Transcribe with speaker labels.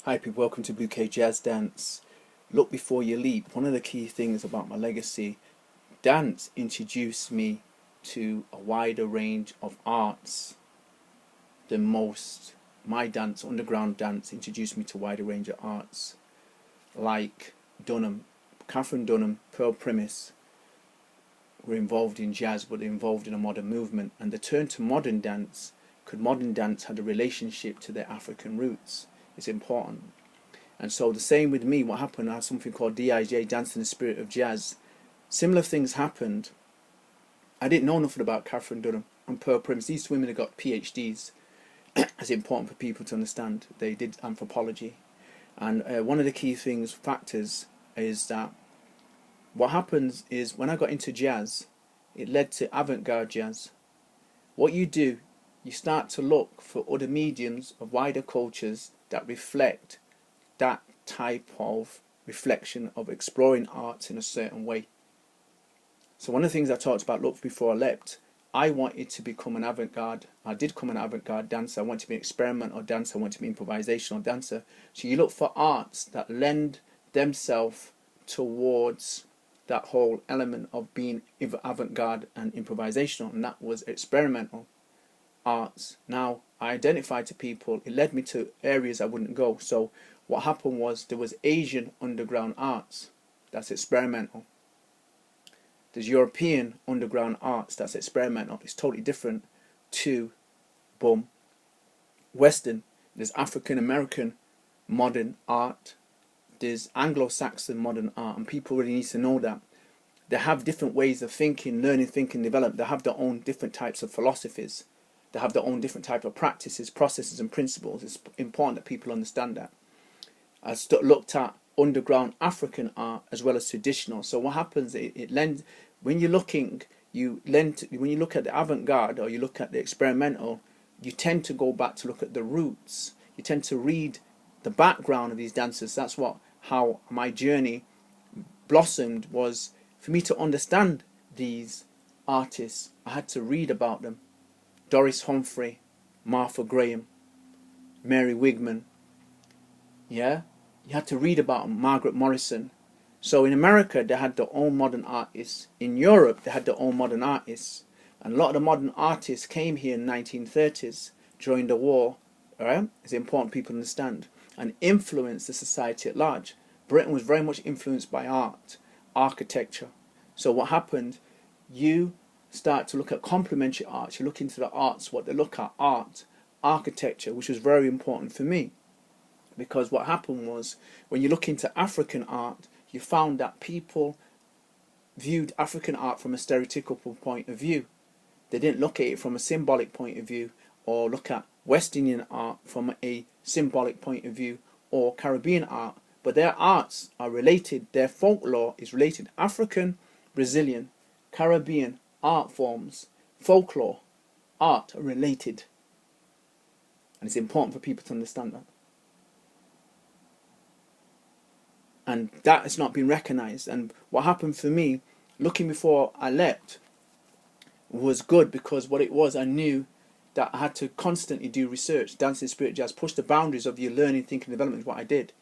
Speaker 1: Hi people, welcome to UKJAZZDANCE. Look before you leap. One of the key things about my legacy, dance introduced me to a wider range of arts than most. My dance, underground dance, introduced me to a wider range of arts like Dunham, Catherine Dunham, Pearl Primus were involved in jazz, but they're involved in a modern movement. And the turn to modern dance, could modern dance had a relationship to their African roots? It's important. And so the same with me, what happened, I had something called DIJ, Dance in the Spirit of Jazz. Similar things happened. I didn't know nothing about Catherine Dunham and Pearl Primus. These women have got PhDs. It's important for people to understand. They did anthropology. And one of the key factors is that what happens is when I got into jazz, it led to avant-garde jazz. What you do, you start to look for other mediums of wider cultures that reflect that type of reflection of exploring arts in a certain way. So one of the things I talked about, look before I leapt, I wanted to become an avant-garde. I did become an avant-garde dancer. I wanted to be an experimental dancer. I wanted to be an improvisational dancer. So you look for arts that lend themselves towards that whole element of being avant-garde and improvisational, and that was experimental arts. Now I identified to people, it led me to areas I wouldn't go. So what happened was there was Asian underground arts, that's experimental. There's European underground arts, that's experimental. It's totally different to Western. There's African American modern art, there's Anglo-Saxon modern art, and people really need to know that. They have different ways of thinking, learning, thinking, develop. They have their own different types of philosophies. They have their own different type of practices, processes and principles. It's important that people understand that. I looked at underground African art as well as traditional. So what happens, it lends, when you're looking, when you look at the avant-garde or you look at the experimental, you tend to go back to look at the roots. You tend to read the background of these dancers. That's how my journey blossomed, was for me to understand these artists. I had to read about them. Doris Humphrey, Martha Graham, Mary Wigman. Yeah, you had to read about them. Margaret Morrison. So in America, they had their own modern artists. In Europe, they had their own modern artists. And a lot of the modern artists came here in the 1930s during the war. All right? It's important people understand. And influenced the society at large. Britain was very much influenced by art, architecture. So what happened, you start to look at complementary arts. You look into the arts, what they look at, art, architecture, which was very important for me. Because what happened was, when you look into African art, you found that people viewed African art from a stereotypical point of view. They didn't look at it from a symbolic point of view, or look at West Indian art from a symbolic point of view, or Caribbean art. But their arts are related, their folklore is related. African, Brazilian, Caribbean art forms, folklore, art are related. And it's important for people to understand that. And that has not been recognized. And what happened for me, looking before I leapt, was good, because what it was, I knew that I had to constantly do research. Dance in Spirit Jazz, push the boundaries of your learning, thinking, development is what I did.